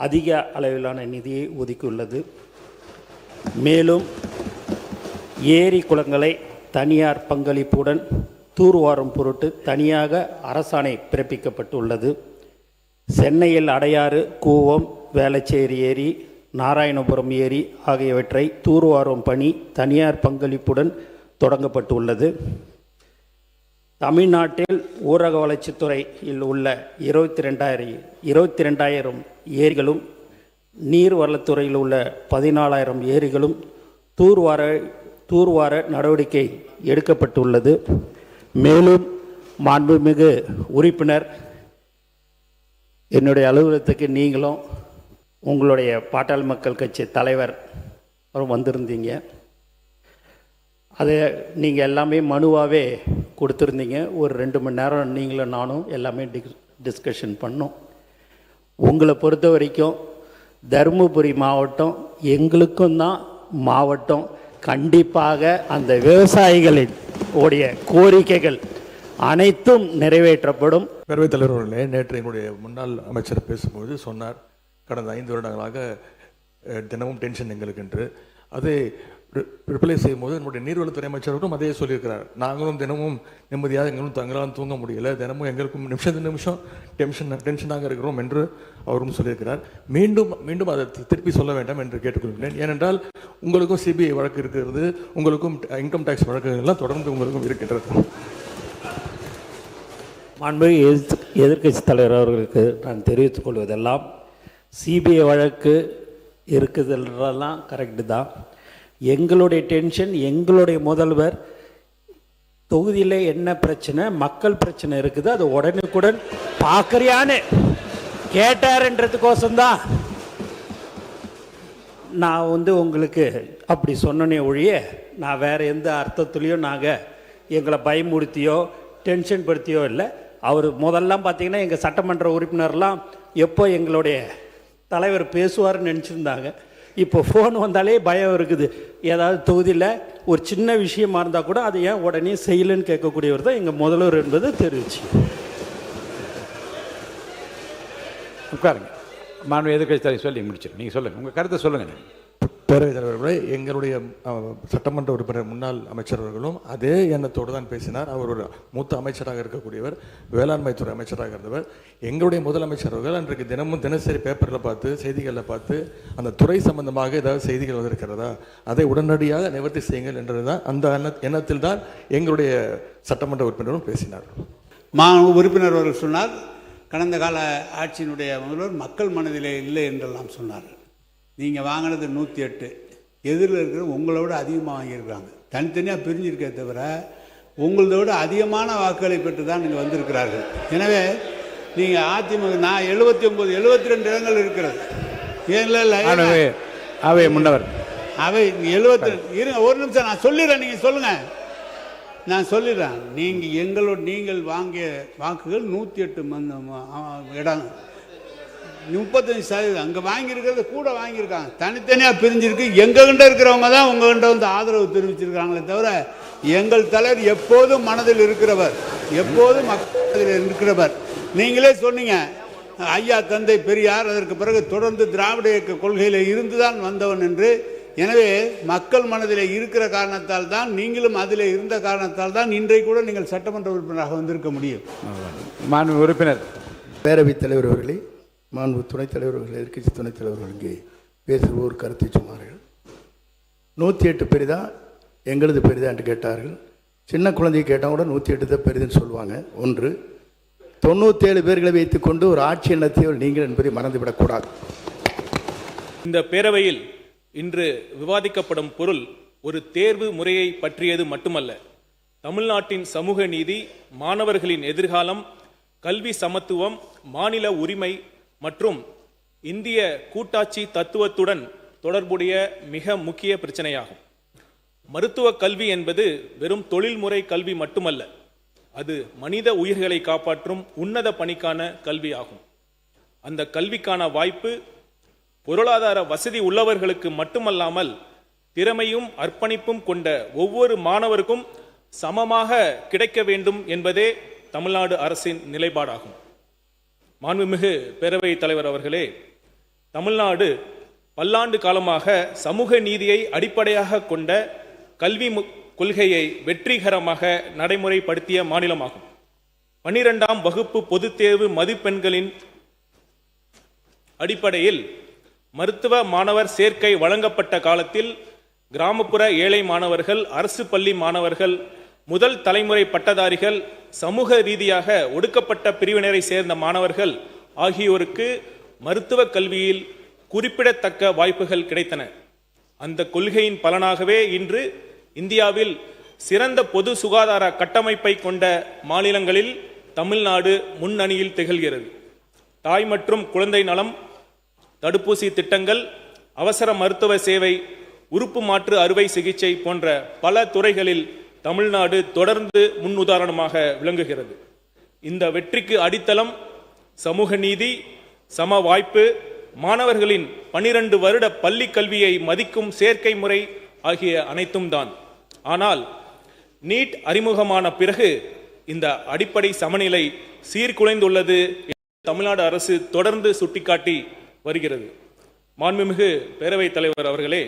அதிக அளவிலான நிதியை ஒதுக்கியுள்ளது. மேலும் ஏரி குளங்களை தனியார் பங்களிப்புடன் தூர்வாரும் பொருட்டு தனியாக அரசாணை பிறப்பிக்கப்பட்டுள்ளது. சென்னையில் அடையாறு, கூவம், வேளச்சேரி ஏரி, நாராயணபுரம் ஏரி ஆகியவற்றை தூர்வாரும் பணி தனியார் பங்களிப்புடன் தொடங்கப்பட்டுள்ளது. தமிழ்நாட்டில் ஊரக வளர்ச்சித்துறையில் உள்ள 22,000 ஏரிகளும் நீர்வளத்துறையில் உள்ள 14,000 ஏரிகளும் தூர்வார நடவடிக்கை எடுக்கப்பட்டுள்ளது. மேலும் மாண்புமிகு உறுப்பினர், என்னுடைய அலுவலகத்துக்கு நீங்களும் உங்களுடைய பாட்டாளி மக்கள் கட்சி தலைவர் வந்திருந்தீங்க. அதை நீங்கள் எல்லாமே மனுவாகவே கொடுத்துருந்தீங்க. ஒரு 2 மணி நேரம் நீங்களும் நானும் எல்லாமே டிஸ்கஷன் பண்ணோம். உங்களை பொறுத்த வரைக்கும் தருமபுரி மாவட்டம் எங்களுக்கும் தான் மாவட்டம். கண்டிப்பாக அந்த விவசாயிகளின் உடைய கோரிக்கைகள் அனைத்தும் நிறைவேற்றப்படும். பேரவைத் தலைவர் அவர்களே, நேற்று என்னுடைய முன்னாள் அமைச்சர் பேசும்போது சொன்னார், கடந்த 5 வருடங்களாக தினமும் டென்ஷன் எங்களுக்கு என்று. அதை ரிப்ளை செய்யும்போது என்னுடைய நீர்வளத்துறை அமைச்சர்களும் அதே சொல்லியிருக்கிறார். நாங்களும் தினமும் நிம்மதியாக எங்களும் தங்களால் தூங்க முடியல, தினமும் எங்களுக்கும் நிமிஷம் டென்ஷனாக இருக்கிறோம் என்று அவரும் சொல்லியிருக்கிறார். மீண்டும் அதை திருப்பி சொல்ல வேண்டாம் என்று கேட்டுக்கொள்கிறேன். ஏனென்றால் உங்களுக்கும் சிபிஐ வழக்கு இருக்கிறது, உங்களுக்கும் இன்கம் டேக்ஸ் வழக்குகள்லாம் தொடர்ந்து உங்களுக்கும் இருக்கின்றது. மாண்புமிகு எதிர்க்கட்சி தலைவர் அவர்களுக்கு நான் தெரிவித்துக் கொள்வதெல்லாம், சிபிஐ வழக்கு இருக்குதுன்றதெல்லாம் கரெக்டு தான். எங்களுடைய டென்ஷன், எங்களுடைய முதல்வர் தொகுதியில் என்ன பிரச்சனை, மக்கள் பிரச்சனை இருக்குது, அது உடனுக்குடன் பார்க்குறியான்னு கேட்டாருன்றதுக்கோசம்தான் நான் உங்களுக்கு அப்படி சொன்னனே ஒழிய நான் வேறு எந்த அர்த்தத்துலேயும் நாங்கள் எங்களை பயமுறுத்தியோ டென்ஷன் படுத்தியோ இல்லை. அவர் முதல்லாம் பார்த்தீங்கன்னா எங்கள் சட்டமன்ற உறுப்பினர்லாம் எப்போ எங்களுடைய தலைவர் பேசுவார்னு நினச்சிருந்தாங்க. இப்போ ஃபோன் வந்தாலே பயம் இருக்குது. ஏதாவது தொகுதியில் ஒரு சின்ன விஷயமா இருந்தால் கூட அதை ஏன் உடனே செய்யலைன்னு கேட்கக்கூடியவர் தான் எங்கள் முதல்வர் என்பதை தெரிவிச்சு. உட்காருங்க. மாண்பு எதிர்க்கட்சி தலைவர் சொல்லி முடிச்சிடும். நீங்கள் சொல்லுங்கள், உங்கள் கருத்தை சொல்லுங்கள். பேரவைத் தலைவர்களே, எங்களுடைய சட்டமன்ற உறுப்பினர் முன்னாள் அமைச்சர் அவர்களும் அதே எண்ணத்தோடு தான் பேசினார். அவர் ஒரு மூத்த அமைச்சராக இருக்கக்கூடியவர், வேளாண்மை துறை அமைச்சராக இருந்தவர். எங்களுடைய முதலமைச்சர் அவர்கள் அன்றைக்கு தினமும் தினசரி பேப்பரில் பார்த்து செய்திகளில் பார்த்து அந்த துறை சம்பந்தமாக ஏதாவது செய்திகள் வந்திருக்கிறதா, அதை உடனடியாக நிவர்த்தி செய்யுங்கள் என்றதுதான் அந்த எண்ணத்தில் தான் எங்களுடைய சட்டமன்ற உறுப்பினரும் பேசினார். உறுப்பினர் அவர்கள் சொன்னார், கடந்த கால ஆட்சியினுடைய முதல்வர் மக்கள் மனதிலே இல்லை என்றெல்லாம் சொன்னார். நீங்கள் வாங்கினது 108, எதிரில் இருக்கிற உங்களோட அதிகமாக வாங்கியிருக்கிறாங்க. தனித்தனியாக பிரிஞ்சிருக்கே தவிர உங்களோட அதிகமான வாக்குகளை பெற்று தான் நீங்கள் வந்திருக்கிறார்கள். எனவே நீங்கள் அதிமுக நான் 79 72 இடங்கள் இருக்கிறது. அவை முன்னவர் அவை 72 இருங்க, ஒரு நிமிஷம் நான் சொல்லிடுறேன், நீங்கள் சொல்லுங்கள், நான் சொல்லிடுறேன். நீங்கள் வாங்கிய வாக்குகள் 108 இடம், 35% அங்கே வாங்கியிருக்கிறது கூட வாங்கியிருக்காங்க. தனித்தனியாக பிரிஞ்சிருக்கு. எங்ககிட்ட இருக்கிறவங்க தான் உங்ககிட்ட வந்து ஆதரவு தெரிவிச்சிருக்காங்களே தவிர எங்கள் தலைவர் எப்போதும் மனதில் இருக்கிறவர், எப்போதும் மக்கள் இருக்கிறவர். நீங்களே சொன்னீங்க, ஐயா தந்தை பெரியார் அதற்கு பிறகு தொடர்ந்து திராவிட இயக்க கொள்கையில் இருந்துதான் வந்தவன் என்று. எனவே மக்கள் மனதில் இருக்கிற காரணத்தால் தான், நீங்களும் அதில் இருந்த காரணத்தால் தான் இன்றைக்கு கூட நீங்கள் சட்டமன்ற உறுப்பினராக வந்திருக்க முடியும். மாண்பு உறுப்பினர். பேரவைத் தலைவர் அவர்களே, மாண்பு துணைத் தலைவர்கள், எதிர்க்கட்சி துணைத் தலைவர்கள் இங்கே பேசுகிற ஒரு கருத்தை சொன்னார்கள். 108 பெரிதா எங்களது பெரிதா என்று கேட்டார்கள். சின்ன குழந்தையை கேட்டால் கூட 108 தான் பெரிதுன்னு சொல்லுவாங்க. ஒன்று, 97 பேர்களை வைத்துக்கொண்டு ஒரு ஆட்சி நடத்தியவர் நீங்கள் என்பதை மறந்துவிடக்கூடாது. இந்த பேரவையில் இன்று விவாதிக்கப்படும் பொருள் ஒரு தேர்வு முறையை பற்றியது மட்டுமல்ல. தமிழ்நாட்டின் சமூக நீதி, மாணவர்களின் எதிர்காலம், கல்வி சமத்துவம், மாநில உரிமை மற்றும் இந்திய கூட்டாட்சி தத்துவத்துடன் தொடர்புடைய மிக முக்கிய பிரச்சனையாகும். மருத்துவ கல்வி என்பது வெறும் தொழில்முறை கல்வி மட்டுமல்ல, அது மனித உயிர்களை காப்பாற்றும் உன்னத பணிக்கான கல்வி ஆகும். அந்த கல்விக்கான வாய்ப்பு பொருளாதார வசதி உள்ளவர்களுக்கு மட்டுமல்லாமல் திறமையும் அர்ப்பணிப்பும் கொண்ட ஒவ்வொரு மாணவருக்கும் சமமாக கிடைக்க வேண்டும் என்பதே தமிழ்நாடு அரசின் நிலைப்பாடாகும். மாண்புமிகு பேரவைத் தலைவர் அவர்களே, தமிழ்நாடு பல்லாண்டு காலமாக சமூக நீதியை அடிப்படையாக கொண்ட கல்வி கொள்கையை வெற்றிகரமாக நடைமுறைப்படுத்திய மாநிலமாகும். 12ஆம் வகுப்பு பொதுத் தேர்வு மதிப்பெண்களின் அடிப்படையில் மருத்துவ மாணவர் சேர்க்கை வழங்கப்பட்ட காலத்தில் கிராமப்புற ஏழை மாணவர்கள், அரசு பள்ளி மாணவர்கள், முதல் தலைமுறை பட்டதாரிகள், சமூக ரீதியாக ஒடுக்கப்பட்ட பிரிவினரை சேர்ந்த மாணவர்கள் ஆகியோருக்கு மருத்துவ கல்வியில் குறிப்பிடத்தக்க வாய்ப்புகள் கிடைத்தன. அந்த கொள்கையின் பலனாகவே இன்று இந்தியாவில் சிறந்த பொது சுகாதார கட்டமைப்பை கொண்ட மாநிலங்களில் தமிழ்நாடு முன்னணியில் திகழ்கிறது. தாய் மற்றும் குழந்தை நலம், தடுப்பூசி திட்டங்கள், அவசர மருத்துவ சேவை, உறுப்பு மாற்று அறுவை சிகிச்சை போன்ற பல துறைகளில் தமிழ்நாடு தொடர்ந்து முன்னுதாரணமாக விளங்குகிறது. இந்த வெற்றிக்கு அடித்தளம் சமூக நீதி, சம வாய்ப்பு, மாணவர்களின் 12 வருட பள்ளி கல்வியை மதிக்கும் சேர்க்கை முறை ஆகிய அனைத்தும் தான். ஆனால் நீட் அறிமுகமான பிறகு இந்த அடிப்படை சமநிலை சீர்குலைந்துள்ளது தமிழ்நாடு அரசு தொடர்ந்து சுட்டிக்காட்டி வருகிறது. மாண்புமிகு பேரவைத் தலைவர் அவர்களே,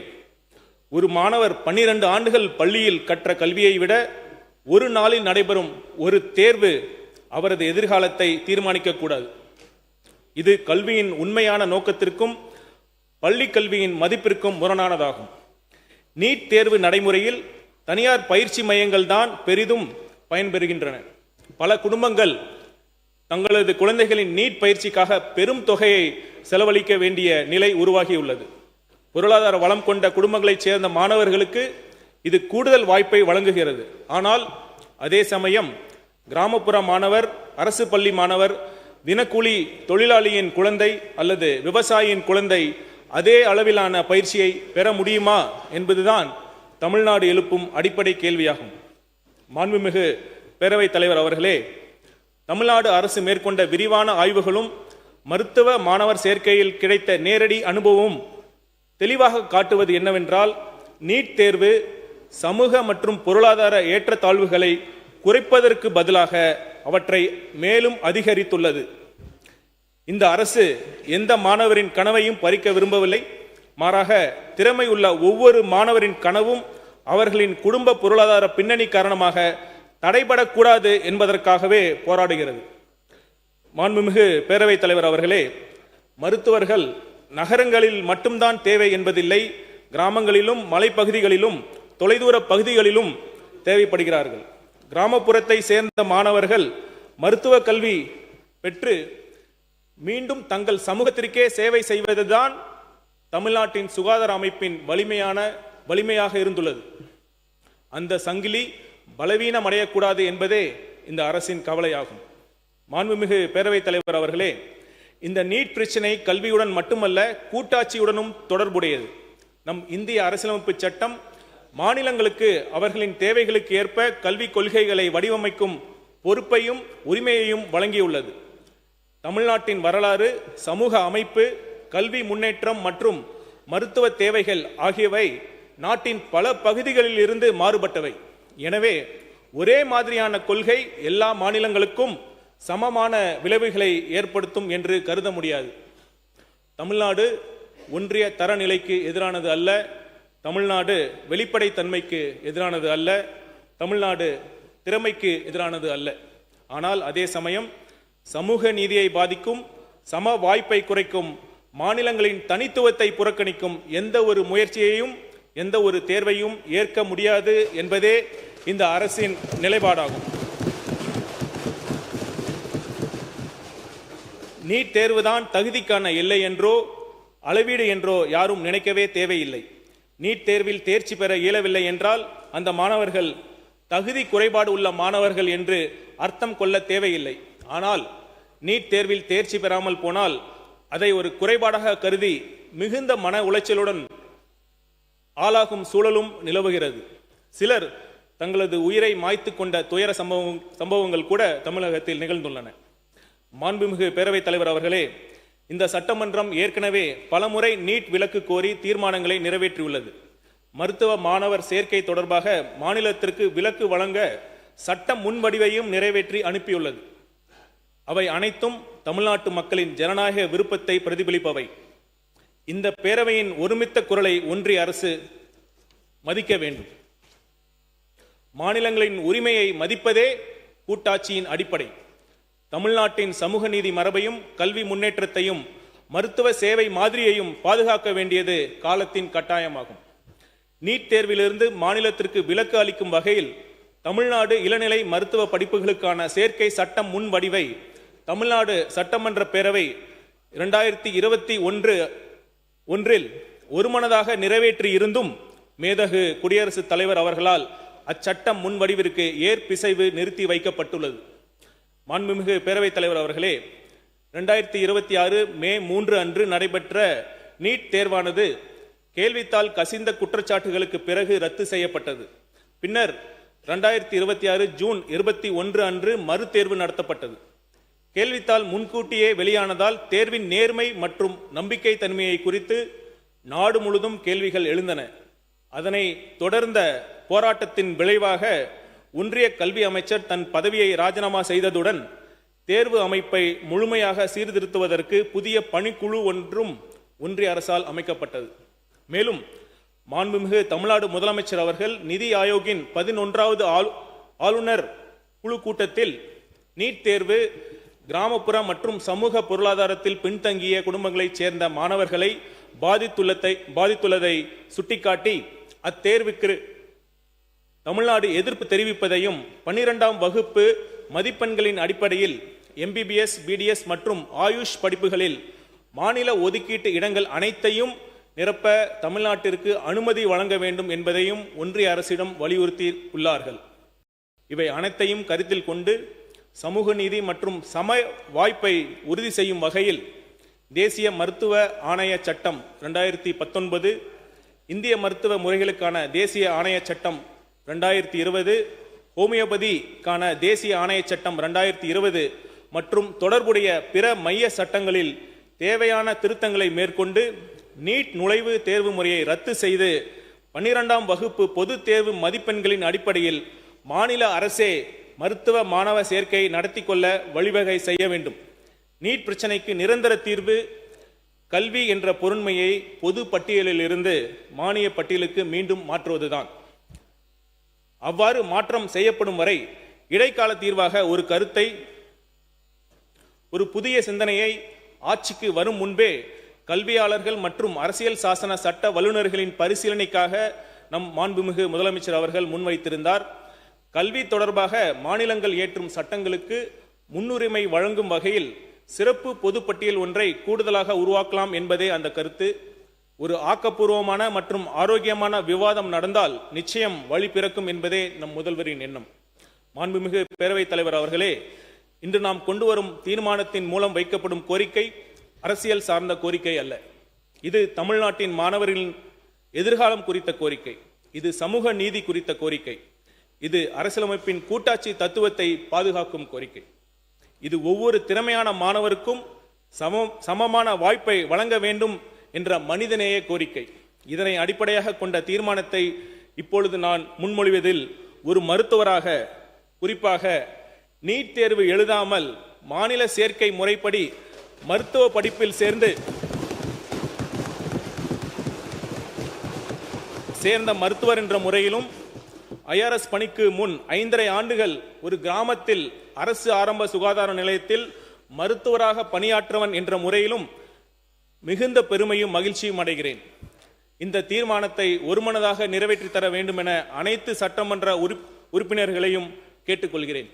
ஒரு மாணவர் 12 ஆண்டுகள் பள்ளியில் கற்ற கல்வியை விட ஒரு நாளில் நடைபெறும் ஒரு தேர்வு அவரது எதிர்காலத்தை தீர்மானிக்க கூடாது. இது கல்வியின் உண்மையான நோக்கத்திற்கும் பள்ளி கல்வியின் மதிப்பிற்கும் முரணானதாகும். நீட் தேர்வு நடைமுறையில் தனியார் பயிற்சி மையங்கள் தான் பெரிதும் பயன்பெறுகின்றன. பல குடும்பங்கள் தங்களது குழந்தைகளின் நீட் பயிற்சிக்காக பெரும் தொகையை செலவழிக்க வேண்டிய நிலை உருவாகியுள்ளது. பொருளாதார வளம் கொண்ட குடும்பங்களைச் சேர்ந்த மாணவர்களுக்கு இது கூடுதல் வாய்ப்பை வழங்குகிறது. ஆனால் அதே சமயம் கிராமப்புற மாணவர், அரசு பள்ளி மாணவர், தினக்கூலி தொழிலாளியின் குழந்தை அல்லது விவசாயியின் குழந்தை அதே அளவிலான பயிற்சியை பெற முடியுமா என்பதுதான் தமிழ்நாடு எழுப்பும் அடிப்படை கேள்வியாகும். மாண்புமிகு பேரவைத் தலைவர் அவர்களே, தமிழ்நாடு அரசு மேற்கொண்ட விரிவான ஆய்வுகளும் மருத்துவ மாணவர் சேர்க்கையில் கிடைத்த நேரடி அனுபவமும் தெளிவாக காட்டுவது என்னவென்றால், நீட் தேர்வு சமூக மற்றும் பொருளாதார ஏற்றத்தாழ்வுகளை குறைப்பதற்கு பதிலாக அவற்றை மேலும் அதிகரித்துள்ளது. இந்த அரசு எந்த மாணவரின் கனவையும் பறிக்க விரும்பவில்லை. மாறாக திறமை உள்ள ஒவ்வொரு மாணவரின் கனவும் அவர்களின் குடும்ப பொருளாதார பின்னணி காரணமாக தடைபடக்கூடாது என்பதற்காகவே போராடுகிறது. மாண்புமிகு பேரவைத் தலைவர் அவர்களே, மருத்துவர்கள் நகரங்களில் மட்டும்தான் தேவை என்பதில்லை. கிராமங்களிலும் மலைப்பகுதிகளிலும் தொலைதூர பகுதிகளிலும் தேவைப்படுகிறார்கள். கிராமப்புறத்தை சேர்ந்த மாணவர்கள் மருத்துவ கல்வி பெற்று மீண்டும் தங்கள் சமூகத்திற்கே சேவை செய்வதுதான் தமிழ்நாட்டின் சுகாதார அமைப்பின் வலிமையாக இருந்துள்ளது. அந்த சங்கிலி பலவீனம் அடையக்கூடாது என்பதே இந்த அரசின் கவலையாகும். மாண்புமிகு பேரவைத் தலைவர் அவர்களே, இந்த நீட் பிரச்சனை கல்வியுடன் மட்டுமல்ல, கூட்டாட்சியுடனும் தொடர்புடையது. நம் இந்திய அரசியலமைப்பு சட்டம் மாநிலங்களுக்கு அவர்களின் தேவைகளுக்கு ஏற்ப கல்விக் கொள்கைகளை வடிவமைக்கும் பொறுப்பையும் உரிமையையும் வழங்கியுள்ளது. தமிழ்நாட்டின் வரலாறு, சமூக அமைப்பு, கல்வி முன்னேற்றம் மற்றும் மருத்துவ தேவைகள் ஆகியவை நாட்டின் பல பகுதிகளில் இருந்து மாறுபட்டவை. எனவே ஒரே மாதிரியான கொள்கை எல்லா மாநிலங்களுக்கும் சமமான விளைவுகளை ஏற்படுத்தும் என்று கருத முடியாது. தமிழ்நாடு ஒன்றிய தரநிலைக்கு எதிரானது அல்ல. தமிழ்நாடு வெளிப்படைத்தன்மைக்கு எதிரானது அல்ல. தமிழ்நாடு திறமைக்கு எதிரானது அல்ல. ஆனால் அதே சமயம் சமூக நீதியை பாதிக்கும், சம வாய்ப்பை குறைக்கும், மாநிலங்களின் தனித்துவத்தை புறக்கணிக்கும் எந்த ஒரு முயற்சியையும் எந்த ஒரு தேர்வையும் ஏற்க முடியாது என்பதே இந்த அரசின் நிலைப்பாடாகும். நீட் தேர்வுதான் தகுதிக்கான எல்லை என்றோ அளவீடு என்றோ யாரும் நினைக்கவே தேவையில்லை. நீட் தேர்வில் தேர்ச்சி பெற இயலவில்லை என்றால் அந்த மாணவர்கள் தகுதி குறைபாடு உள்ள மாணவர்கள் என்று அர்த்தம் கொள்ள தேவையில்லை. ஆனால் நீட் தேர்வில் தேர்ச்சி பெறாமல் போனால் அதை ஒரு குறைபாடாக கருதி மிகுந்த மன உளைச்சலுடன் ஆளாகும் சூழலும் நிலவுகிறது. சிலர் தங்களது உயிரை மாய்த்து கொண்ட துயர சம்பவங்கள் கூட தமிழகத்தில் நிகழ்ந்துள்ளன. மாண்புமிகு பேரவைத் தலைவர் அவர்களே, இந்த சட்டமன்றம் ஏற்கனவே பலமுறை நீட் விலக்கு கோரி தீர்மானங்களை நிறைவேற்றியுள்ளது. மருத்துவ மாணவர் சேர்க்கை தொடர்பாக மாநிலத்திற்கு விலக்கு வழங்க சட்ட முன்வடிவையும் நிறைவேற்றி அனுப்பியுள்ளது. அவை அனைத்தும் தமிழ்நாட்டு மக்களின் ஜனநாயக விருப்பத்தை பிரதிபலிப்பவை. இந்த பேரவையின் ஒருமித்த குரலை ஒன்றிய அரசு மதிக்க வேண்டும். மாநிலங்களின் உரிமையை மதிப்பதே கூட்டாட்சியின் அடிப்படை. தமிழ்நாட்டின் சமூக நீதி மரபையும் கல்வி முன்னேற்றத்தையும் மருத்துவ சேவை மாதிரியையும் பாதுகாக்க வேண்டியது காலத்தின் கட்டாயமாகும். நீட் தேர்விலிருந்து மாநிலத்திற்கு விலக்கு அளிக்கும் வகையில் தமிழ்நாடு இளநிலை மருத்துவ படிப்புகளுக்கான சேர்க்கை சட்டம் முன் வடிவை தமிழ்நாடு சட்டமன்ற பேரவை 2021 ஒருமனதாக நிறைவேற்றி இருந்தும் மேதகு குடியரசுத் தலைவர் அவர்களால் அச்சட்டம் முன் வடிவிற்கு ஏற்பிசைவு நிறுத்தி வைக்கப்பட்டுள்ளது. மாண்புமிகு பேரவைத் தலைவர் அவர்களே, 2026 மே 3 அன்று நடைபெற்ற நீட் தேர்வானது கேள்வித்தாள் கசிந்த குற்றச்சாட்டுகளுக்கு பிறகு ரத்து செய்யப்பட்டது. பின்னர் 2026 ஜூன் 21 அன்று மறுதேர்வு நடத்தப்பட்டது. கேள்வித்தாள் முன்கூட்டியே வெளியானதால் தேர்வின் நேர்மை மற்றும் நம்பிக்கை தன்மையை குறித்து நாடு முழுதும் கேள்விகள் எழுந்தன. அதனை தொடர்ந்த போராட்டத்தின் விளைவாக ஒன்றிய கல்வி அமைச்சர் தன் பதவியை ராஜினாமா செய்ததுடன் தேர்வு அமைப்பை முழுமையாக சீர்திருத்துவதற்கு புதிய பணிக்குழு ஒன்றும் ஒன்றிய அரசால் அமைக்கப்பட்டது. மேலும் மாண்புமிகு தமிழ்நாடு முதலமைச்சர் அவர்கள் நிதி ஆயோக்கின் 11வது ஆளுநர் குழு கூட்டத்தில் நீட் தேர்வு கிராமப்புற மற்றும் சமூக பொருளாதாரத்தில் பின்தங்கிய குடும்பங்களைச் சேர்ந்த மாணவர்களை பாதித்துள்ளதை சுட்டிக்காட்டி அத்தேர்வுக்கு தமிழ்நாடு எதிர்ப்பு தெரிவிப்பதையும் 12ஆம் வகுப்பு மதிப்பெண்களின் அடிப்படையில் MBBS, BDS மற்றும் ஆயுஷ் படிப்புகளில் மாநில ஒதுக்கீட்டு இடங்கள் அனைத்தையும் நிரப்ப தமிழ்நாட்டிற்கு அனுமதி வழங்க வேண்டும் என்பதையும் ஒன்றிய அரசிடம் வலியுறுத்தி உள்ளார்கள். இவை அனைத்தையும் கருத்தில் கொண்டு சமூக நீதி மற்றும் சம வாய்ப்பை உறுதி செய்யும் வகையில் தேசிய மருத்துவ ஆணைய சட்டம் 2019, இந்திய மருத்துவ முறைகளுக்கான தேசிய ஆணைய சட்டம் 2020, ஹோமியோபதிக்கான தேசிய ஆணைய சட்டம் 2020 மற்றும் தொடர்புடைய பிற மைய சட்டங்களில் தேவையான திருத்தங்களை மேற்கொண்டு நீட் நுழைவு தேர்வு முறையை ரத்து செய்து 12ஆம் வகுப்பு பொதுத் தேர்வு மதிப்பெண்களின் அடிப்படையில் மாநில அரசே மருத்துவ மாணவ சேர்க்கை நடத்தி கொள்ள வழிவகை செய்ய வேண்டும். நீட் பிரச்சனைக்கு நிரந்தர தீர்வு கல்வி என்ற பொருண்மையை பொது பட்டியலில் இருந்து மானிய பட்டியலுக்கு மீண்டும் மாற்றுவதுதான். அவ்வாறு மாற்றம் செய்யப்படும் வரை இடைக்கால தீர்வாக ஒரு கருத்தை, ஒரு புதிய சிந்தனையை ஆட்சிக்கு வரும் முன்பே கல்வியாளர்கள் மற்றும் அரசியல் சாசன சட்ட வல்லுநர்களின் பரிசீலனைக்காக நம் மாண்புமிகு முதலமைச்சர் அவர்கள் முன்வைத்திருந்தார். கல்வி தொடர்பாக மாநிலங்கள் ஏற்றும் சட்டங்களுக்கு முன்னுரிமை வழங்கும் வகையில் சிறப்பு பொதுப்பட்டியல் ஒன்றை கூடுதலாக உருவாக்கலாம் என்பதே அந்த கருத்து. ஒரு ஆக்கப்பூர்வமான மற்றும் ஆரோக்கியமான விவாதம் நடந்தால் நிச்சயம் வழி பிறக்கும் என்பதே நம் முதல்வரின் எண்ணம். மாண்புமிகு பேரவைத் தலைவர் அவர்களே, இன்று நாம் கொண்டு வரும் தீர்மானத்தின் மூலம் வைக்கப்படும் கோரிக்கை அரசியல் சார்ந்த கோரிக்கை அல்ல. இது தமிழ்நாட்டின் மாணவர்களின் எதிர்காலம் குறித்த கோரிக்கை. இது சமூக நீதி குறித்த கோரிக்கை. இது அரசியலமைப்பின் கூட்டாட்சி தத்துவத்தை பாதுகாக்கும் கோரிக்கை. இது ஒவ்வொரு திறமையான மாணவருக்கும் சமமான வாய்ப்பை வழங்க வேண்டும் என்ற மனிதநேய கோரிக்கை. இதனை அடிப்படையாக கொண்ட தீர்மானத்தை இப்பொழுது நான் முன்மொழிவதில் ஒரு மருத்துவராக, குறிப்பாக நீட் தேர்வு எழுதாமல் மாநில சேர்க்கை முறைப்படி மருத்துவ படிப்பில் சேர்ந்த மருத்துவர் என்ற முறையிலும், IRS பணிக்கு முன் 5.5 ஆண்டுகள் ஒரு கிராமத்தில் அரசு ஆரம்ப சுகாதார நிலையத்தில் மருத்துவராக பணியாற்றவன் என்ற முறையிலும் மிகுந்த பெருமையும் மகிழ்ச்சியும் அடைகிறேன். இந்த தீர்மானத்தை ஒருமனதாக நிறைவேற்றி தர வேண்டும் என அனைத்து சட்டமன்ற உறுப்பினர்களையும் கேட்டுக்கொள்கிறேன்.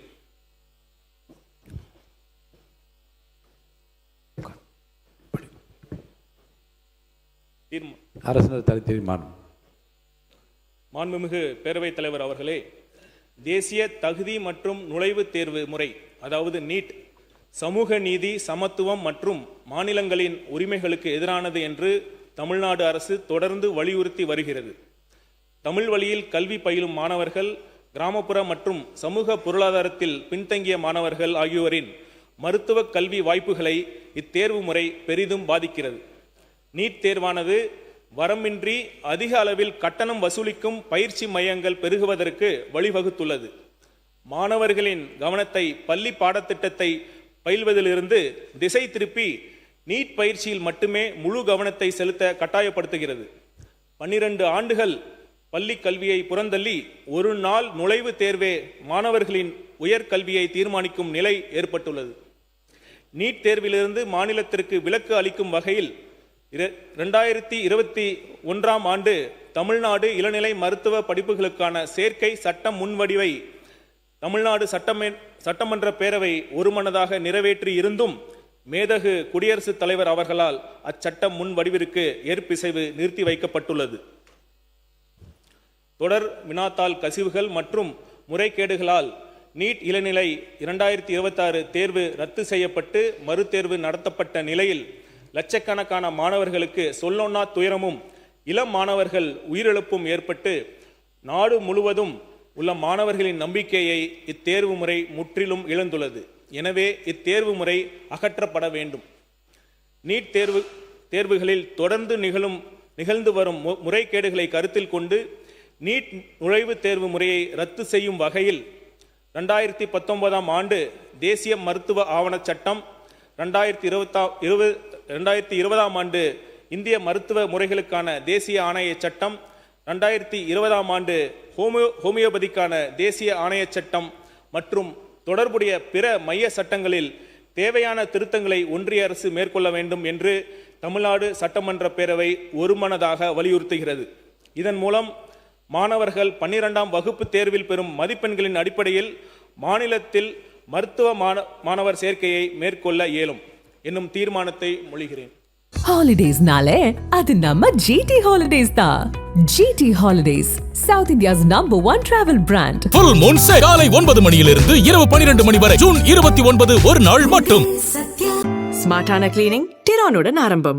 தீர்மானம். மாண்புமிகு பேரவைத் தலைவர் அவர்களே, தேசிய தகுதி மற்றும் நுழைவுத் தேர்வு முறை, அதாவது நீட், சமூக நீதி, சமத்துவம் மற்றும் மாநிலங்களின் உரிமைகளுக்கு எதிரானது என்று தமிழ்நாடு அரசு தொடர்ந்து வலியுறுத்தி வருகிறது. தமிழ் வழியில் கல்வி பயிலும் மாணவர்கள், கிராமப்புற மற்றும் சமூக பொருளாதாரத்தில் பின்தங்கிய மாணவர்கள் ஆகியோரின் மருத்துவ கல்வி வாய்ப்புகளை இத்தேர்வு முறை பெரிதும் பாதிக்கிறது. நீட் தேர்வானது வரம்பின்றி அதிக அளவில் கட்டணம் வசூலிக்கும் பயிற்சி மையங்கள் பெருகுவதற்கு வழிவகுத்துள்ளது. மாணவர்களின் கவனத்தை பள்ளி பாடத்திட்டத்தை பயில்வதிலிருந்து திசை திருப்பி நீட் பயிற்சியில் மட்டுமே முழு கவனத்தை செலுத்த கட்டாயப்படுத்துகிறது. 12 ஆண்டுகள் பள்ளி கல்வியை புறந்தள்ளி ஒரு நாள் நுழைவு தேர்வே மாணவர்களின் உயர்கல்வியை தீர்மானிக்கும் நிலை ஏற்பட்டுள்ளது. நீட் தேர்விலிருந்து மாநிலத்திற்கு விலக்கு அளிக்கும் வகையில் 2021ஆம் ஆண்டு தமிழ்நாடு இளநிலை மருத்துவ படிப்புகளுக்கான சேர்க்கை சட்ட முன்வடிவை தமிழ்நாடு சட்டமன்ற பேரவை ஒருமனதாக நிறைவேற்றி இருந்தும் மேதகு குடியரசுத் தலைவர் அவர்களால் அச்சட்ட முன்வடிவிற்கு ஏற்பிசைவு நிறுத்தி வைக்கப்பட்டுள்ளது. தொடர் வினாத்தாள் கசிவுகள் மற்றும் முறைகேடுகளால் நீட் இளநிலை 2026 தேர்வு ரத்து செய்யப்பட்டு மறுதேர்வு நடத்தப்பட்ட நிலையில் லட்சக்கணக்கான மாணவர்களுக்கு சொல்லொன்னா துயரமும் இளம் மாணவர்கள் உயிரிழப்பும் ஏற்பட்டு நாடு முழுவதும் உள்ள மாணவர்களின் நம்பிக்கையை இத்தேர்வு முறை முற்றிலும் இழந்துள்ளது. எனவே இத்தேர்வு முறை அகற்றப்பட வேண்டும். நீட் தேர்வுகளில் தொடர்ந்து நிகழ்ந்து வரும் முறைகேடுகளை கருத்தில் கொண்டு நீட் நுழைவுத் தேர்வு முறையை ரத்து செய்யும் வகையில் 2019ஆம் ஆண்டு தேசிய மருத்துவ ஆவணச் சட்டம், 2020ஆம் ஆண்டு இந்திய மருத்துவ முறைகளுக்கான தேசிய ஆணைய சட்டம், 2020ஆம் ஆண்டு ஹோமியோபதிக்கான தேசிய ஆணைய சட்டம் மற்றும் தொடர்புடைய பிற மைய சட்டங்களில் தேவையான திருத்தங்களை ஒன்றிய அரசு மேற்கொள்ள வேண்டும் என்று தமிழ்நாடு சட்டமன்ற பேரவை ஒருமனதாக வலியுறுத்துகிறது. இதன் மூலம் மாணவர்கள் 12ஆம் வகுப்பு தேர்வில் பெறும் மதிப்பெண்களின் அடிப்படையில் மாநிலத்தில் மருத்துவ மாணவர் சேர்க்கையை மேற்கொள்ள இயலும் என்னும் தீர்மானத்தை மொழிகிறேன். ஹாலிடேஸ்னாலே அது நம்ம ஜிடி ஹாலிடேஸ் தான். GT holidays, south India's #1 travel brand. Full moon sale காலை 9 மணியிலிருந்து இரவு 12 மணி வரை ஜூன் 29 ஒரு நாள் மட்டும். ஸ்மார்ட்டான கிளீனிங் டிரானுடன் ஆரம்பம்.